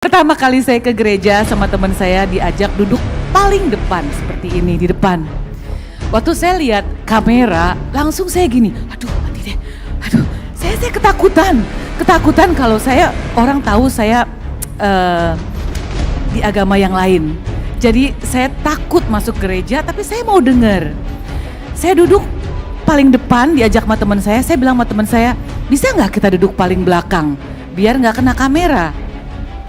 Pertama kali saya ke gereja sama teman saya diajak duduk paling depan seperti ini di depan. Waktu saya lihat kamera langsung saya gini, aduh mati deh, saya ketakutan kalau orang tahu saya di agama yang lain. Jadi saya takut masuk gereja tapi saya mau dengar. Saya duduk paling depan diajak sama teman saya bilang sama teman saya, bisa nggak kita duduk paling belakang biar nggak kena kamera.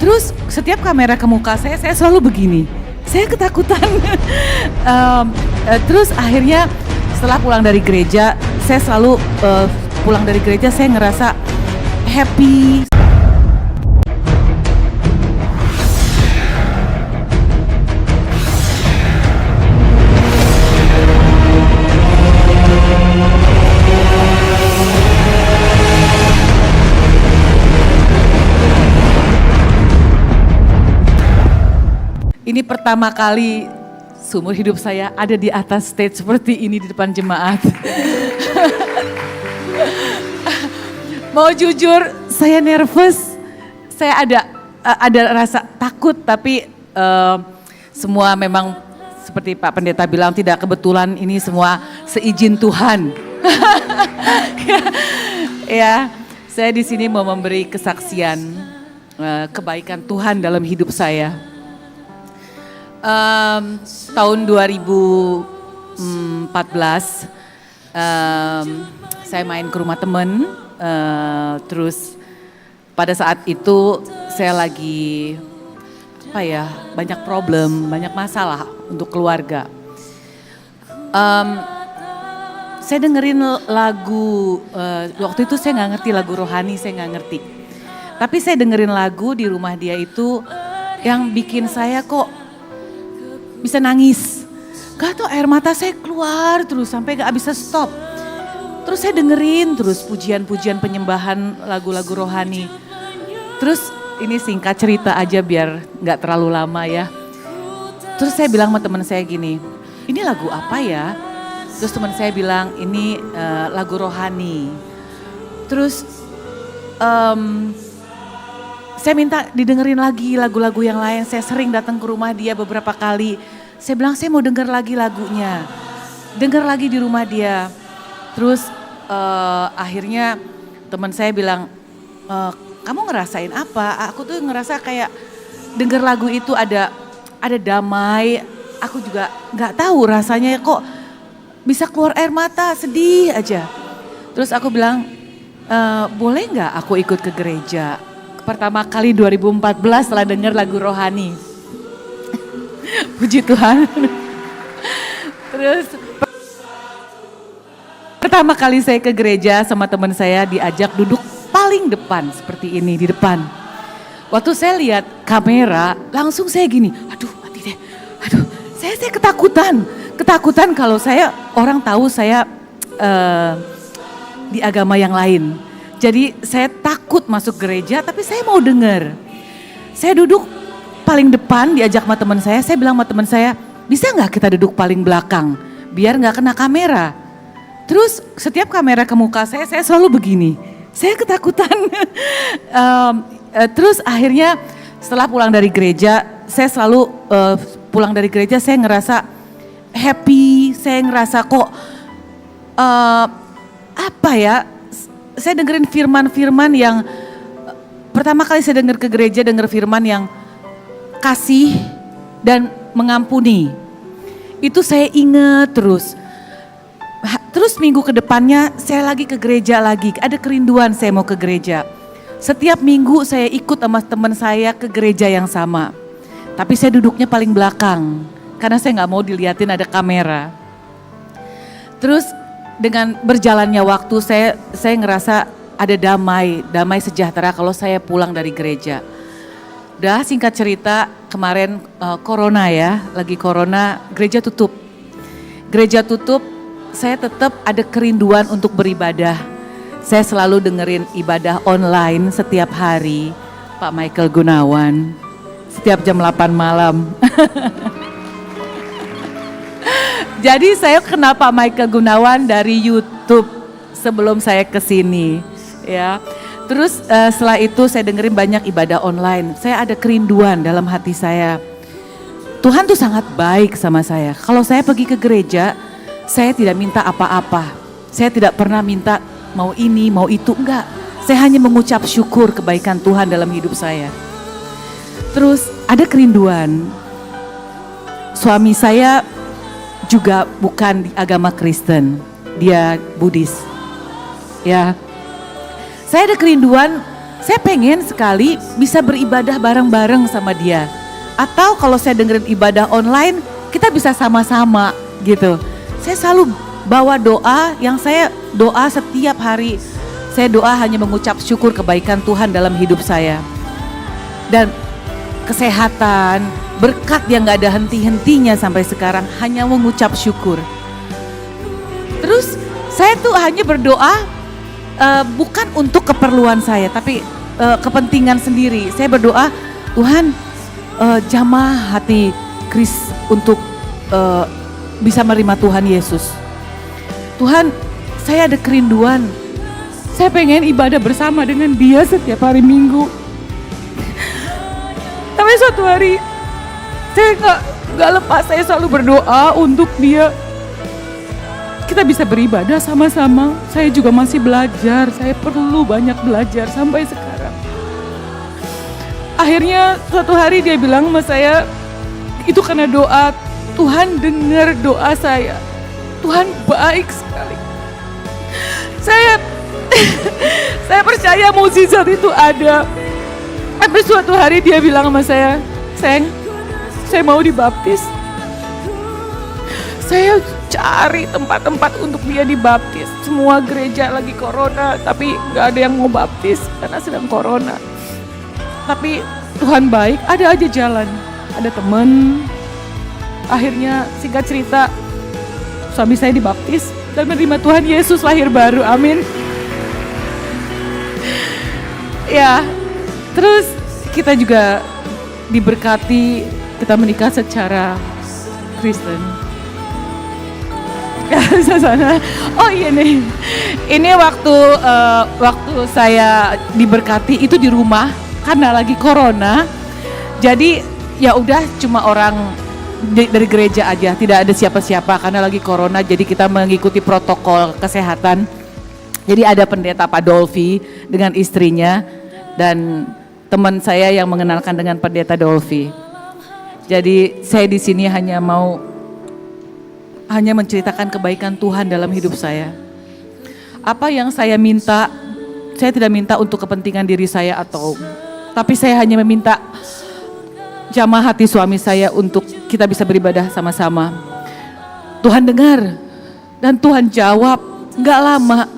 Terus setiap kamera ke muka saya selalu begini. Saya ketakutan. Terus akhirnya setelah pulang dari gereja, saya selalu pulang dari gereja saya ngerasa happy. Ini pertama kali seumur hidup saya ada di atas stage seperti ini di depan jemaat. Mau jujur, saya nervous. Saya ada rasa takut, tapi semua memang seperti Pak Pendeta bilang tidak kebetulan, ini semua seizin Tuhan. Ya, saya di sini mau memberi kesaksian kebaikan Tuhan dalam hidup saya. Tahun 2014 saya main ke rumah temen, terus pada saat itu saya lagi banyak problem, banyak masalah untuk keluarga. Saya dengerin lagu, waktu itu saya nggak ngerti lagu rohani, saya nggak ngerti. Tapi saya dengerin lagu di rumah dia itu yang bikin saya kok bisa nangis. Gak tau air mata saya keluar terus sampai gak bisa stop. Terus saya dengerin terus pujian-pujian penyembahan lagu-lagu rohani. Terus ini singkat cerita aja biar gak terlalu lama ya. Terus saya bilang sama teman saya gini, ini lagu apa ya? Terus teman saya bilang ini lagu rohani. Terus saya minta didengerin lagi lagu-lagu yang lain. Saya sering datang ke rumah dia beberapa kali. Saya bilang saya mau denger lagi lagunya. Denger lagi di rumah dia. Terus akhirnya teman saya bilang, kamu ngerasain apa? Aku tuh ngerasa kayak denger lagu itu ada damai. Aku juga gak tahu rasanya kok bisa keluar air mata, sedih aja. Terus aku bilang, boleh gak aku ikut ke gereja? Pertama kali 2014 setelah dengar lagu rohani. Puji Tuhan. Terus pertama kali saya ke gereja sama teman saya diajak duduk paling depan seperti ini di depan. Waktu saya lihat kamera langsung saya gini, aduh mati deh. Saya ketakutan kalau orang tahu saya di agama yang lain. Jadi saya takut masuk gereja tapi saya mau dengar. Saya duduk paling depan diajak sama teman saya bilang sama teman saya, bisa gak kita duduk paling belakang biar gak kena kamera. Terus setiap kamera ke muka saya selalu begini. Saya ketakutan. Terus akhirnya setelah pulang dari gereja, saya selalu pulang dari gereja saya ngerasa happy. Saya ngerasa kok saya dengerin firman-firman yang pertama kali saya denger ke gereja, denger firman yang kasih dan mengampuni. Itu saya ingat terus. Terus minggu ke depannya saya lagi ke gereja lagi, ada kerinduan saya mau ke gereja. Setiap minggu saya ikut sama teman saya ke gereja yang sama. Tapi saya duduknya paling belakang karena saya gak mau dilihatin ada kamera. Terus dengan berjalannya waktu saya ngerasa ada damai sejahtera kalau saya pulang dari gereja. Udah singkat cerita kemarin corona ya, lagi corona gereja tutup. Saya tetap ada kerinduan untuk beribadah. Saya selalu dengerin ibadah online setiap hari Pak Michael Gunawan. Setiap jam 8 malam. Jadi saya kenal Pak Michael Gunawan dari YouTube sebelum saya kesini, ya. Terus setelah itu saya dengerin banyak ibadah online. Saya ada kerinduan dalam hati saya. Tuhan tuh sangat baik sama saya. Kalau saya pergi ke gereja, saya tidak minta apa-apa. Saya tidak pernah minta mau ini, mau itu, enggak. Saya hanya mengucap syukur kebaikan Tuhan dalam hidup saya. Terus ada kerinduan. Suami saya juga bukan di agama Kristen, dia Buddhis. Ya, saya ada kerinduan, saya pengen sekali bisa beribadah bareng-bareng sama dia. Atau kalau saya dengerin ibadah online, kita bisa sama-sama gitu. Saya selalu bawa doa yang saya doa setiap hari. Saya doa hanya mengucap syukur kebaikan Tuhan dalam hidup saya. Dan kesehatan, berkat yang gak ada henti-hentinya sampai sekarang, hanya mengucap syukur. Terus saya tuh hanya berdoa bukan untuk keperluan saya, tapi kepentingan sendiri. Saya berdoa, Tuhan jamah hati Chris untuk bisa menerima Tuhan Yesus. Tuhan, saya ada kerinduan. Saya pengen ibadah bersama dengan dia setiap hari Minggu. Tapi suatu hari saya nggak lepas, saya selalu berdoa untuk dia. Kita bisa beribadah sama-sama. Saya juga masih belajar. Saya perlu banyak belajar sampai sekarang. Akhirnya suatu hari dia bilang sama saya, itu karena doa, Tuhan dengar doa saya. Tuhan baik sekali. Saya percaya mukjizat itu ada. Sampai suatu hari dia bilang sama saya, Seng, saya mau dibaptis. Saya cari tempat-tempat untuk dia dibaptis. Semua gereja lagi corona, tapi gak ada yang mau baptis karena sedang corona. Tapi Tuhan baik, ada aja jalan. Ada teman. Akhirnya singkat cerita, suami saya dibaptis dan menerima Tuhan Yesus lahir baru. Amin. Ya, terus kita juga diberkati, kita menikah secara Kristen. Oh iya nih, ini waktu saya diberkati itu di rumah karena lagi corona. Jadi ya udah cuma orang dari gereja aja, tidak ada siapa-siapa karena lagi corona. Jadi kita mengikuti protokol kesehatan. Jadi ada pendeta Pak Dolfi dengan istrinya dan teman saya yang mengenalkan dengan pendeta Dolfi. Jadi saya di sini hanya menceritakan kebaikan Tuhan dalam hidup saya. Apa yang saya minta, saya tidak minta untuk kepentingan diri saya tapi saya hanya meminta jamah hati suami saya untuk kita bisa beribadah sama-sama. Tuhan dengar dan Tuhan jawab. Gak lama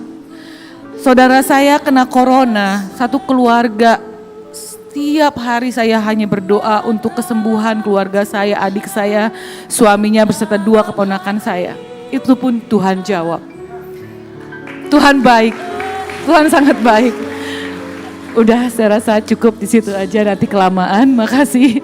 saudara saya kena corona, satu keluarga. Setiap hari saya hanya berdoa untuk kesembuhan keluarga saya, adik saya, suaminya beserta 2 keponakan saya. Itu pun Tuhan jawab. Tuhan baik, Tuhan sangat baik. Udah, saya rasa cukup di situ aja, nanti kelamaan. Makasih.